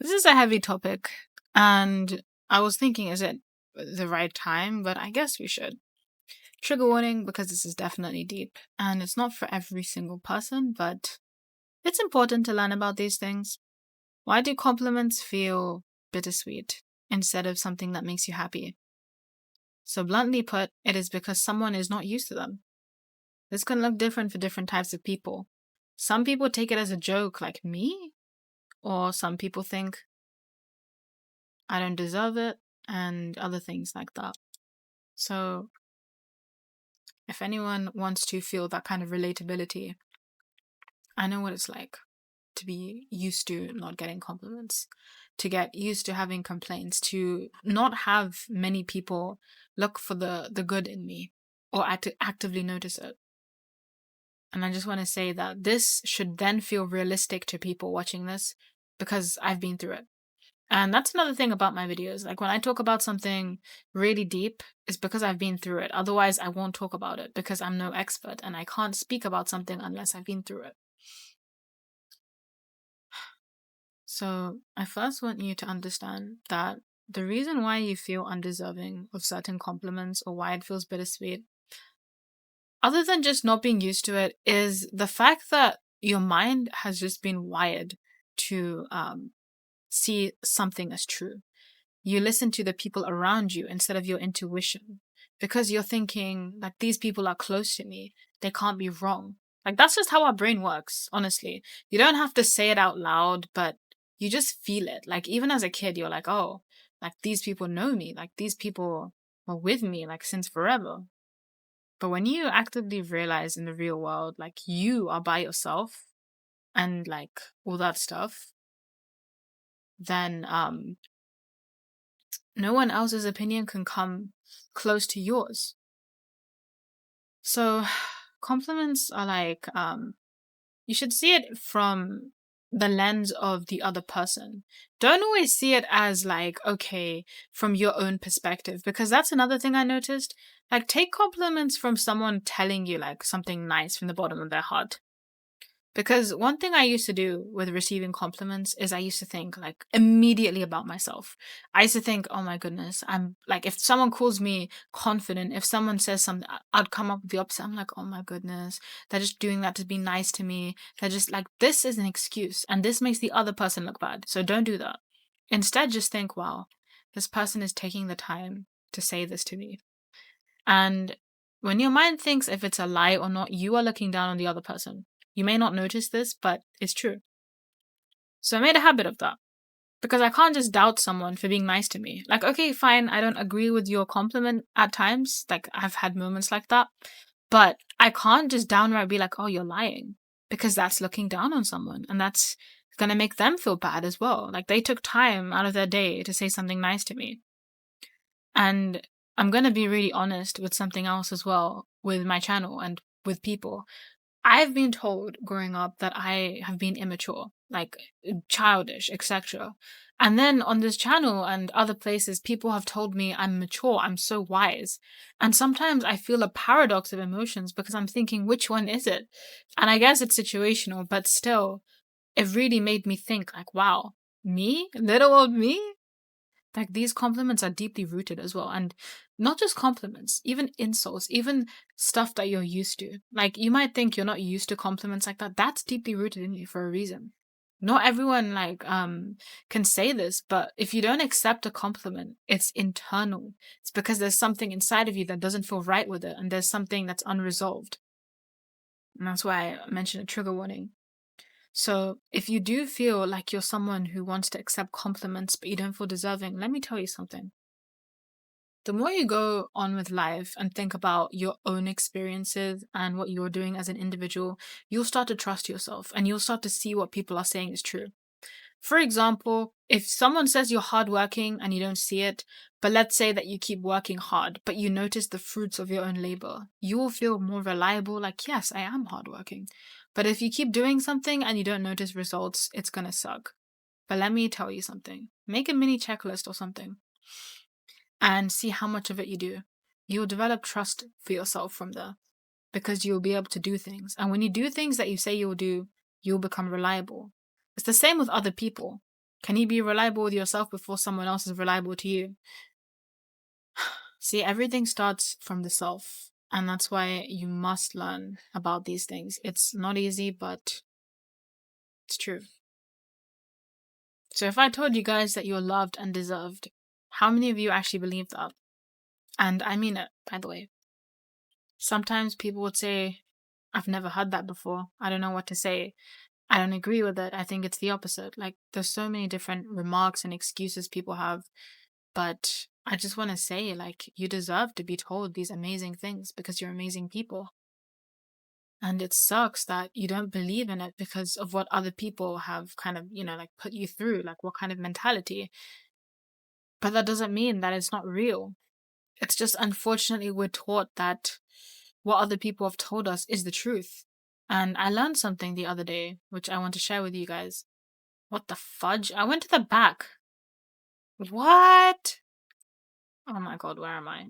This is a heavy topic, and I was thinking, is it the right time? But I guess we should. Trigger warning because this is definitely deep, and it's not for every single person, but it's important to learn about these things. Why do compliments feel bittersweet instead of something that makes you happy? So, bluntly put, it is because someone is not used to them. This can look different for different types of people. Some people take it as a joke, like me, or some people think I don't deserve it, and other things like that. So, if anyone wants to feel that kind of relatability, I know what it's like to be used to not getting compliments, to get used to having complaints, to not have many people look for the good in me or actively notice it. And I just want to say that this should then feel realistic to people watching this because I've been through it. And that's another thing about my videos. Like when I talk about something really deep, it's because I've been through it. Otherwise, I won't talk about it because I'm no expert and I can't speak about something unless I've been through it. So I first want you to understand that the reason why you feel undeserving of certain compliments or why it feels bittersweet, other than just not being used to it, is the fact that your mind has just been wired to see something as true. You listen to the people around you instead of your intuition because you're thinking like these people are close to me. They can't be wrong. Like that's just how our brain works, honestly. You don't have to say it out loud, but you just feel it. Like even as a kid, you're like, oh, like these people know me. Like these people are with me like since forever. But when you actively realize in the real world, like you are by yourself and like all that stuff, then no one else's opinion can come close to yours. So compliments are like you should see it from the lens of the other person. Don't always see it as like, okay, from your own perspective, because that's another thing I noticed. Like take compliments from someone telling you like something nice from the bottom of their heart. Because one thing I used to do with receiving compliments is I used to think like immediately about myself. I used to think, oh my goodness, I'm like, if someone calls me confident, if someone says something, I'd come up with the opposite. I'm like, oh my goodness, they're just doing that to be nice to me. They're just like, this is an excuse and this makes the other person look bad. So don't do that. Instead, just think, wow, this person is taking the time to say this to me. And when your mind thinks if it's a lie or not, you are looking down on the other person. You may not notice this, but it's true. So I made a habit of that because I can't just doubt someone for being nice to me. Like, okay, fine, I don't agree with your compliment at times. Like, I've had moments like that. But I can't just downright be like, oh, you're lying. Because that's looking down on someone. And that's going to make them feel bad as well. Like, they took time out of their day to say something nice to me. And I'm going to be really honest with something else as well with my channel and with people. I've been told growing up that I have been immature, like childish, etc. And then on this channel and other places, people have told me I'm mature, I'm so wise. And sometimes I feel a paradox of emotions because I'm thinking, which one is it? And I guess it's situational, but still, it really made me think, like, wow, me? Little old me? Like these compliments are deeply rooted as well. And not just compliments, even insults, even stuff that you're used to. Like you might think you're not used to compliments like that. That's deeply rooted in you for a reason. Not everyone can say this, but if you don't accept a compliment, it's internal. It's because there's something inside of you that doesn't feel right with it, and there's something that's unresolved. And that's why I mentioned a trigger warning. So, if you do feel like you're someone who wants to accept compliments but you don't feel deserving, let me tell you something. The more you go on with life and think about your own experiences and what you're doing as an individual, you'll start to trust yourself and you'll start to see what people are saying is true. For example, if someone says you're hardworking and you don't see it, but let's say that you keep working hard, but you notice the fruits of your own labor, you will feel more reliable, like, yes, I am hardworking. But if you keep doing something and you don't notice results, it's gonna suck. But let me tell you something. Make a mini checklist or something and see how much of it you do. You'll develop trust for yourself from there because you'll be able to do things. And when you do things that you say you'll do, you'll become reliable. It's the same with other people. Can you be reliable with yourself before someone else is reliable to you? See, everything starts from the self. And that's why you must learn about these things. It's not easy, but it's true. So if I told you guys that you're loved and deserved, how many of you actually believe that? And I mean it, by the way. Sometimes people would say, I've never heard that before. I don't know what to say. I don't agree with it. I think it's the opposite. Like, there's so many different remarks and excuses people have. But I just want to say, like, you deserve to be told these amazing things because you're amazing people. And it sucks that you don't believe in it because of what other people have kind of, like put you through, like what kind of mentality. But that doesn't mean that it's not real. It's just unfortunately we're taught that what other people have told us is the truth. And I learned something the other day, which I want to share with you guys. What the fudge? I went to the back. What? Oh my god, where am I?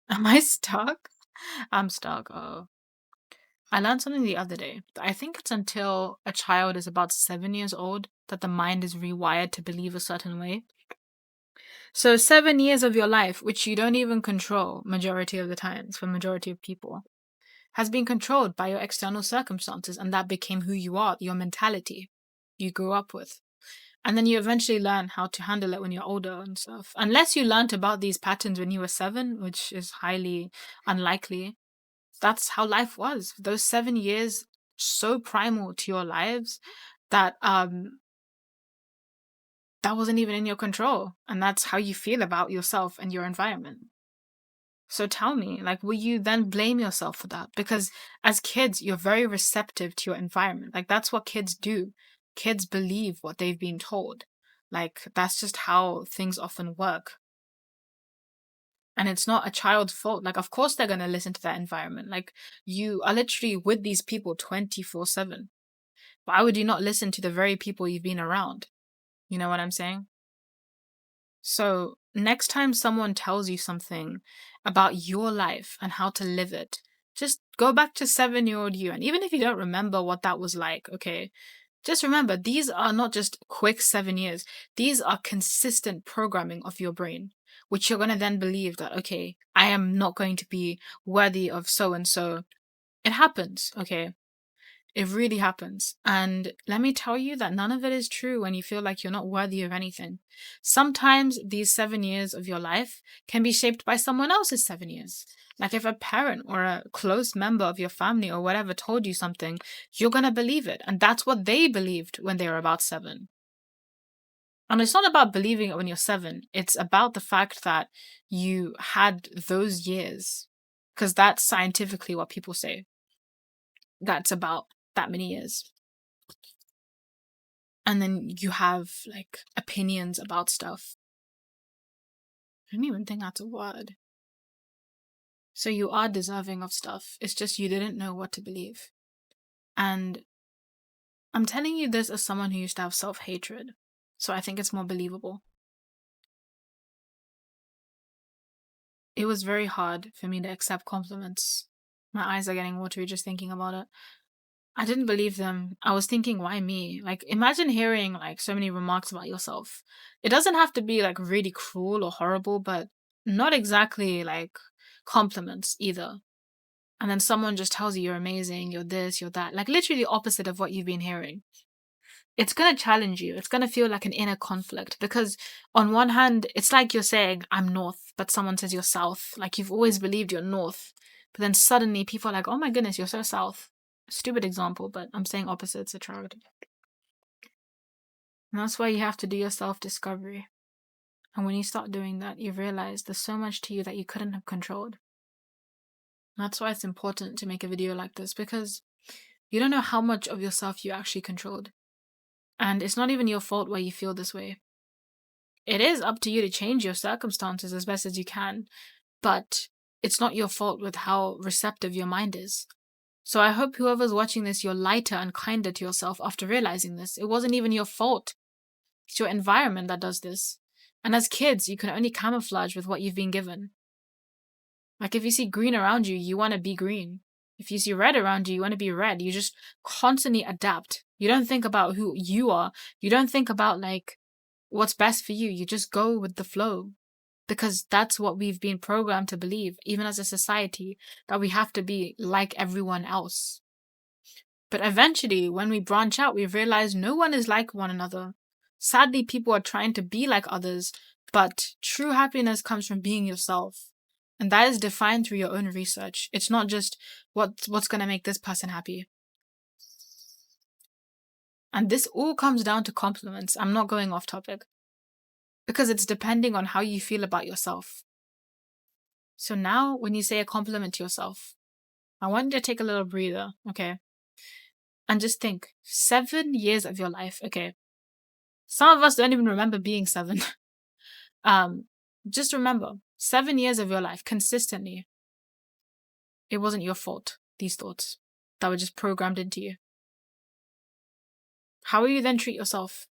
Am I stuck? I'm stuck. Oh. I learned something the other day. I think it's until a child is about 7 years old that the mind is rewired to believe a certain way. So 7 years of your life, which you don't even control majority of the times for majority of people, has been controlled by your external circumstances, and that became who you are, your mentality you grew up with. And then you eventually learn how to handle it when you're older and stuff. Unless you learnt about these patterns when you were 7, which is highly unlikely. That's how life was. Those 7 years, so primal to your lives that that wasn't even in your control. And that's how you feel about yourself and your environment. So tell me, like, will you then blame yourself for that? Because as kids, you're very receptive to your environment. Like, that's what kids do. Kids believe what they've been told. Like, that's just how things often work. And it's not a child's fault. Like, of course they're going to listen to that environment. Like, you are literally with these people 24/7. Why would you not listen to the very people you've been around? You know what I'm saying? So, next time someone tells you something about your life and how to live it, just go back to 7-year-old you. And even if you don't remember what that was like, okay, just remember these are not just quick 7 years, these are consistent programming of your brain, which you're going to then believe that, okay, I am not going to be worthy of so and so. It happens, okay? It really happens. And let me tell you that none of it is true when you feel like you're not worthy of anything. Sometimes these 7 years of your life can be shaped by someone else's 7 years. Like if a parent or a close member of your family or whatever told you something, you're going to believe it. And that's what they believed when they were about 7. And it's not about believing it when you're 7. It's about the fact that you had those years. Because that's scientifically what people say. That's about that many years. And then you have like opinions about stuff. I don't even think that's a word. So you are deserving of stuff. It's just you didn't know what to believe. And I'm telling you this as someone who used to have self-hatred. So I think it's more believable. It was very hard for me to accept compliments. My eyes are getting watery just thinking about it. I didn't believe them. I was thinking, why me? Like, imagine hearing like so many remarks about yourself. It doesn't have to be like really cruel or horrible, but not exactly like compliments either. And then someone just tells you you're amazing, you're this, you're that. Like literally the opposite of what you've been hearing. It's going to challenge you. It's going to feel like an inner conflict because on one hand, it's like you're saying, I'm north, but someone says you're south. Like you've always believed you're north. But then suddenly people are like, oh my goodness, you're so south. Stupid example, but I'm saying opposites attract. And that's why you have to do your self-discovery. And when you start doing that, you realize there's so much to you that you couldn't have controlled. That's why it's important to make a video like this, because you don't know how much of yourself you actually controlled. And it's not even your fault why you feel this way. It is up to you to change your circumstances as best as you can, but it's not your fault with how receptive your mind is. So I hope whoever's watching this, you're lighter and kinder to yourself after realizing this. It wasn't even your fault. It's your environment that does this. And as kids, you can only camouflage with what you've been given. Like if you see green around you, you want to be green. If you see red around you, you want to be red. You just constantly adapt. You don't think about who you are. You don't think about like what's best for you. You just go with the flow because that's what we've been programmed to believe, even as a society, that we have to be like everyone else. But eventually, when we branch out, we realize no one is like one another. Sadly, people are trying to be like others, but true happiness comes from being yourself. And that is defined through your own research. It's not just what's going to make this person happy. And this all comes down to compliments. I'm not going off topic because it's depending on how you feel about yourself. So now, when you say a compliment to yourself, I want you to take a little breather, okay? And just think 7 years of your life, okay? Some of us don't even remember being 7. Just remember 7 years of your life consistently. It wasn't your fault, these thoughts that were just programmed into you. How will you then treat yourself?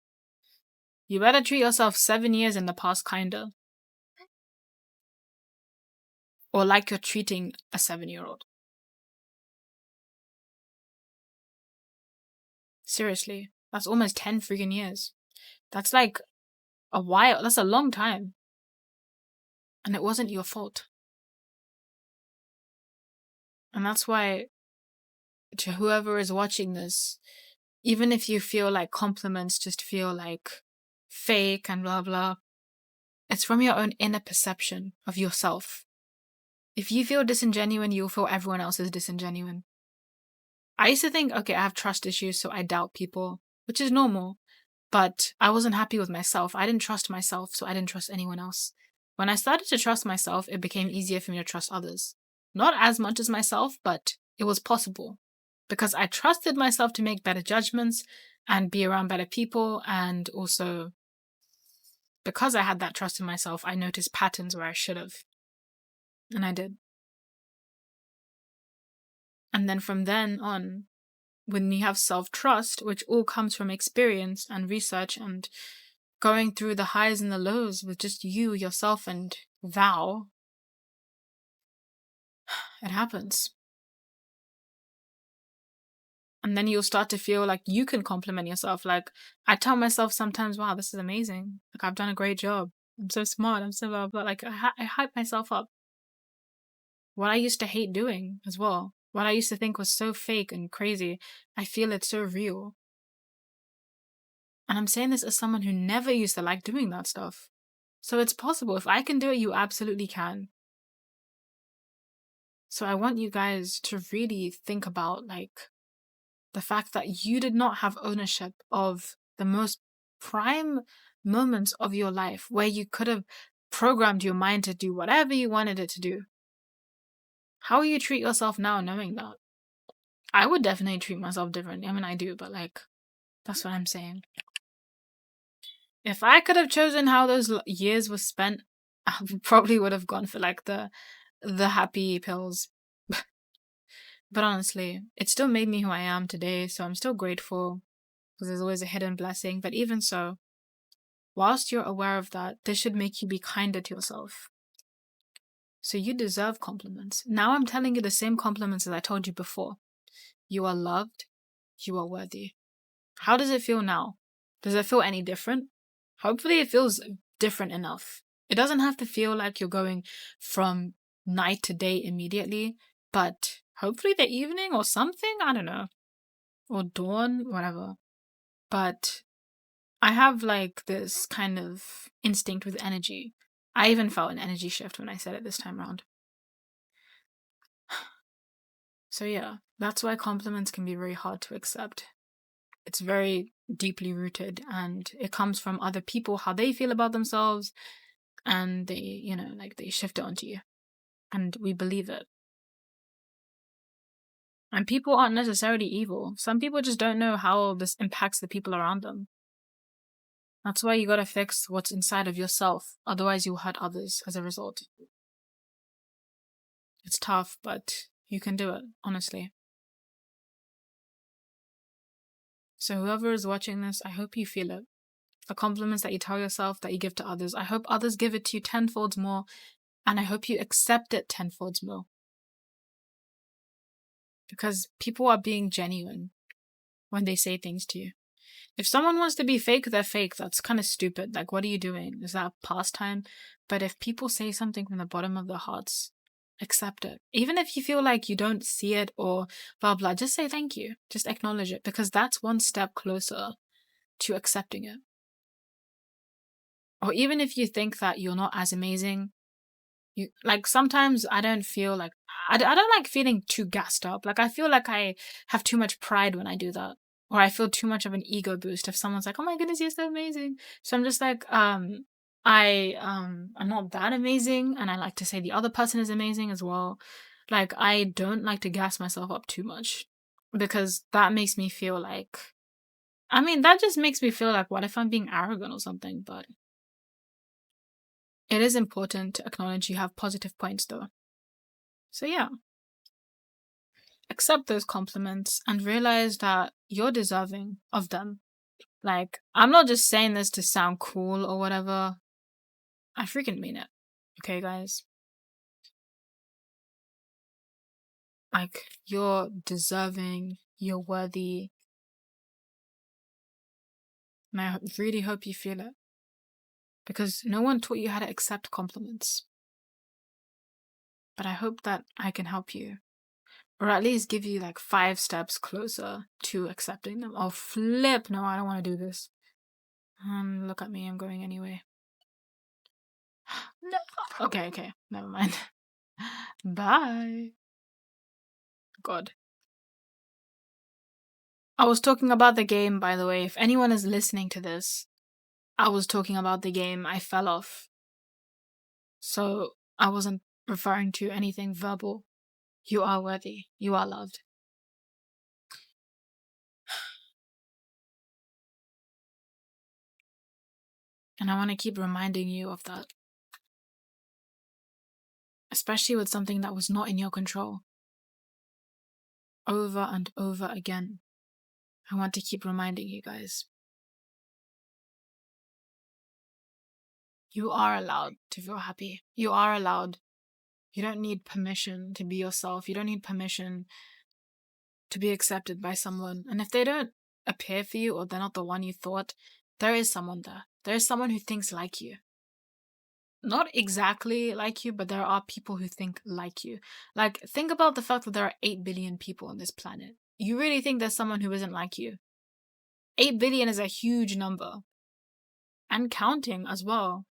You better treat yourself 7 years in the past, kinda. Or like you're treating a 7-year-old. Seriously, that's almost 10 freaking years. That's like a while. That's a long time. And it wasn't your fault. And that's why, to whoever is watching this, even if you feel like compliments just feel like fake and blah blah, it's from your own inner perception of yourself. If you feel disingenuine, you'll feel everyone else is disingenuine. I used to think, okay, I have trust issues, so I doubt people, which is normal. But I wasn't happy with myself. I didn't trust myself, so I didn't trust anyone else. When I started to trust myself, it became easier for me to trust others. Not as much as myself, but it was possible. Because I trusted myself to make better judgments and be around better people. And also, because I had that trust in myself, I noticed patterns where I should have. And I did. And then from then on, when you have self-trust, which all comes from experience and research and going through the highs and the lows with just you, yourself, and thou, it happens. And then you'll start to feel like you can compliment yourself. Like, I tell myself sometimes, wow, this is amazing. Like, I've done a great job. I'm so smart. I'm so blah, blah. Like, I hype myself up. What I used to hate doing as well. What I used to think was so fake and crazy. I feel it's so real. And I'm saying this as someone who never used to like doing that stuff. So it's possible. If I can do it, you absolutely can. So I want you guys to really think about like the fact that you did not have ownership of the most prime moments of your life where you could have programmed your mind to do whatever you wanted it to do. How will you treat yourself now knowing that? I would definitely treat myself differently. I mean, I do, but like, that's what I'm saying. If I could have chosen how those years were spent, I probably would have gone for like the happy pills. But honestly, it still made me who I am today, so I'm still grateful because there's always a hidden blessing. But even so, whilst you're aware of that, this should make you be kinder to yourself. So you deserve compliments. Now I'm telling you the same compliments as I told you before. You are loved. You are worthy. How does it feel now? Does it feel any different? Hopefully it feels different enough. It doesn't have to feel like you're going from night to day immediately, but hopefully the evening or something, I don't know. Or dawn, whatever. But I have like this kind of instinct with energy. I even felt an energy shift when I said it this time around. So yeah, that's why compliments can be very hard to accept. It's very deeply rooted and it comes from other people, how they feel about themselves, and they, like they shift it onto you. And we believe it. And people aren't necessarily evil. Some people just don't know how this impacts the people around them. That's why you gotta fix what's inside of yourself. Otherwise, you'll hurt others as a result. It's tough, but you can do it, honestly. So whoever is watching this, I hope you feel it. The compliments that you tell yourself, that you give to others, I hope others give it to you tenfold more, and I hope you accept it tenfold more. Because people are being genuine. when they say things to you. If someone wants to be fake, they're fake. That's kind of stupid. Like, what are you doing? Is that a pastime? But if people say something from the bottom of their hearts, accept it. Even if you feel like you don't see it or blah, blah, just say thank you. Just acknowledge it, because that's one step closer to accepting it. Or even if you think that you're not as amazing, you like, sometimes I don't feel like I don't like feeling too gassed up. Like, I feel like I have too much pride when I do that, or I feel too much of an ego boost if someone's like, "Oh my goodness, you're so amazing." So I'm just like, I'm not that amazing, and I like to say the other person is amazing as well. Like, I don't like to gas myself up too much, because that makes me feel like, I mean, that just makes me feel like, what if I'm being arrogant or something? But it is important to acknowledge you have positive points though. So yeah, accept those compliments and realize that you're deserving of them. Like, I'm not just saying this to sound cool or whatever. I freaking mean it. Okay, guys? Like, you're deserving, you're worthy, and I really hope you feel it. Because no one taught you how to accept compliments. But I hope that I can help you. Or at least give you like 5 steps closer to accepting them. Oh, flip. No, I don't want to do this. Look at me. I'm going anyway. No. Okay. Never mind. Bye. God. I was talking about the game, by the way. If anyone is listening to this, I was talking about the game. I fell off. So I wasn't referring to anything verbal. You are worthy. You are loved. And I want to keep reminding you of that. Especially with something that was not in your control. Over and over again. I want to keep reminding you guys. You are allowed to feel happy. You are allowed. You don't need permission to be yourself. You don't need permission to be accepted by someone. And if they don't appear for you, or they're not the one you thought, there is someone there. There is someone who thinks like you. Not exactly like you, but there are people who think like you. Like, think about the fact that there are 8 billion people on this planet. You really think there's someone who isn't like you? 8 billion is a huge number. And counting as well.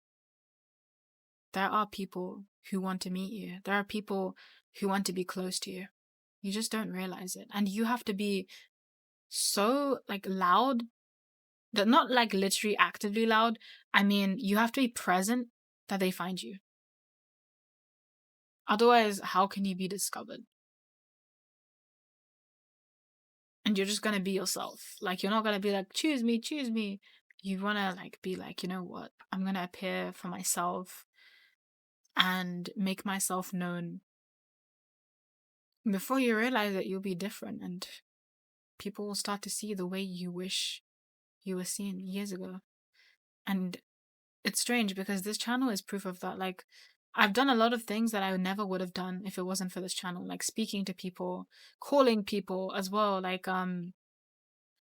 There are people who want to meet you. There are people who want to be close to you. You just don't realize it. And you have to be so like loud, that not like literally actively loud. I mean, you have to be present that they find you. Otherwise, how can you be discovered? And you're just gonna be yourself. Like, you're not gonna be like, choose me, choose me. You wanna like be like, you know what? I'm gonna appear for myself and make myself known. Before you realize it, you'll be different, and people will start to see the way you wish you were seen years ago. And it's strange because this channel is proof of that. Like, I've done a lot of things that I never would have done if it wasn't for this channel. Like, speaking to people, calling people as well. Like,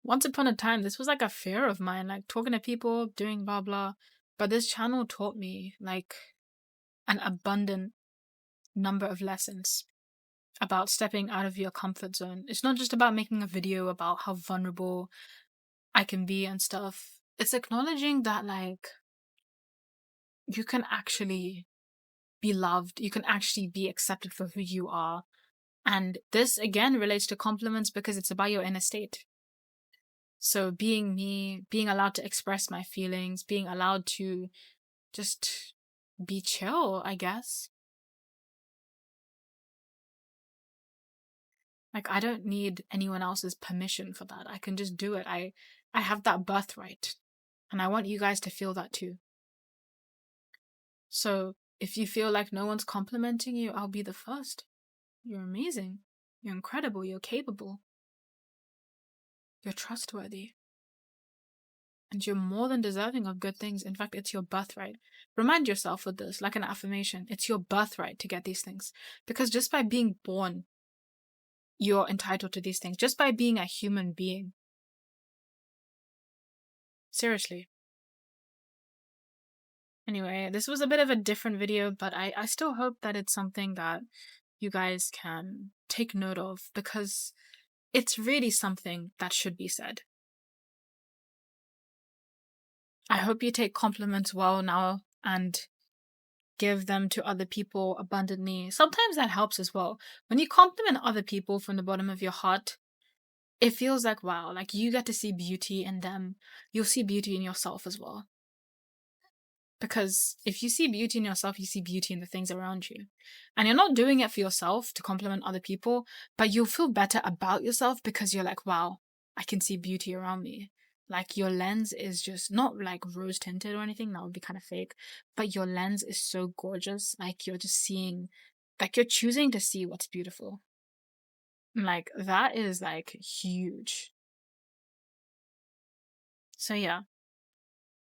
once upon a time, this was like a fear of mine, like talking to people, doing blah blah. But this channel taught me like an abundant number of lessons about stepping out of your comfort zone. It's not just about making a video about how vulnerable I can be and stuff. It's acknowledging that like you can actually be loved, you can actually be accepted for who you are. And this again relates to compliments because it's about your inner state. So being me, being allowed to express my feelings, being allowed to just be chill, I guess. Like, I don't need anyone else's permission for that. I can just do it. I have that birthright. And I want you guys to feel that too. So if you feel like no one's complimenting you, I'll be the first. You're amazing. You're incredible. You're capable. You're trustworthy. And you're more than deserving of good things. In fact, it's your birthright. Remind yourself of this, like an affirmation. It's your birthright to get these things. Because just by being born, you're entitled to these things. Just by being a human being, Seriously. Anyway, this was a bit of a different video, but I still hope that it's something that you guys can take note of because it's really something that should be said. I hope you take compliments well now and give them to other people abundantly. Sometimes that helps as well. When you compliment other people from the bottom of your heart, it feels like, wow, like you get to see beauty in them. You'll see beauty in yourself as well. Because if you see beauty in yourself, you see beauty in the things around you. And you're not doing it for yourself to compliment other people, but you'll feel better about yourself because you're like, wow, I can see beauty around me. Like your lens is just not like rose tinted or anything, that would be kind of fake, but your lens is so gorgeous. Like you're just seeing, like you're choosing to see what's beautiful. Like that is like huge. So yeah,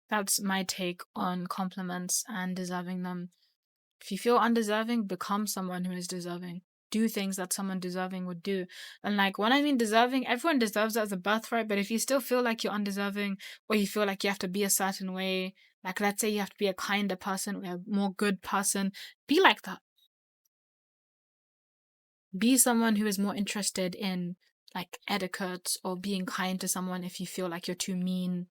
that's my take on compliments and deserving them. If you feel undeserving, become someone who is deserving. Do things that someone deserving would do. And like when I mean deserving, everyone deserves it as a birthright, but if you still feel like you're undeserving or you feel like you have to be a certain way, like let's say you have to be a kinder person or a more good person, be like that. Be someone who is more interested in like etiquette or being kind to someone if you feel like you're too mean.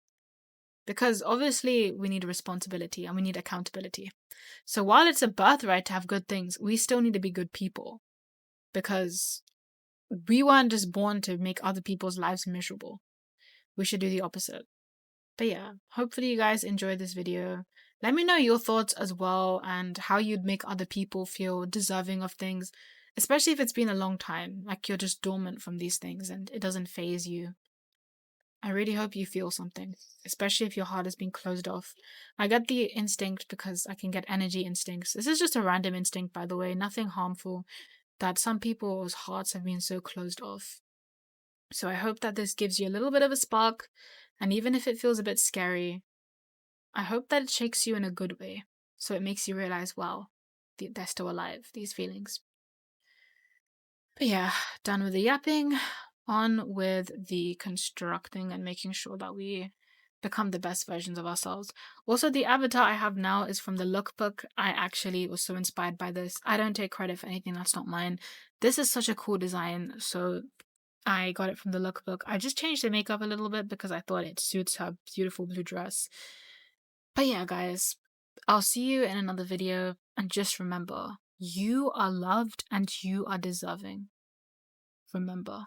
Because obviously we need responsibility and we need accountability. So while it's a birthright to have good things, we still need to be good people because we weren't just born to make other people's lives miserable. We should do the opposite. But yeah, hopefully you guys enjoyed this video. Let me know your thoughts as well and how you'd make other people feel deserving of things, especially if it's been a long time, like you're just dormant from these things and it doesn't faze you. I really hope you feel something, especially if your heart has been closed off. I get the instinct because I can get energy instincts. This is just a random instinct, by the way, nothing harmful, that some people's hearts have been so closed off. So I hope that this gives you a little bit of a spark, and even if it feels a bit scary, I hope that it shakes you in a good way. So it makes you realize, wow, they're still alive, these feelings. But yeah, done with the yapping, on with the constructing and making sure that we become the best versions of ourselves. Also, the avatar I have now is from the lookbook. I actually was so inspired by this. I don't take credit for anything that's not mine. This is such a cool design, so I got it from the lookbook. I just changed the makeup a little bit because I thought it suits her beautiful blue dress. But yeah, guys, I'll see you in another video, and just remember, you are loved and you are deserving. Remember.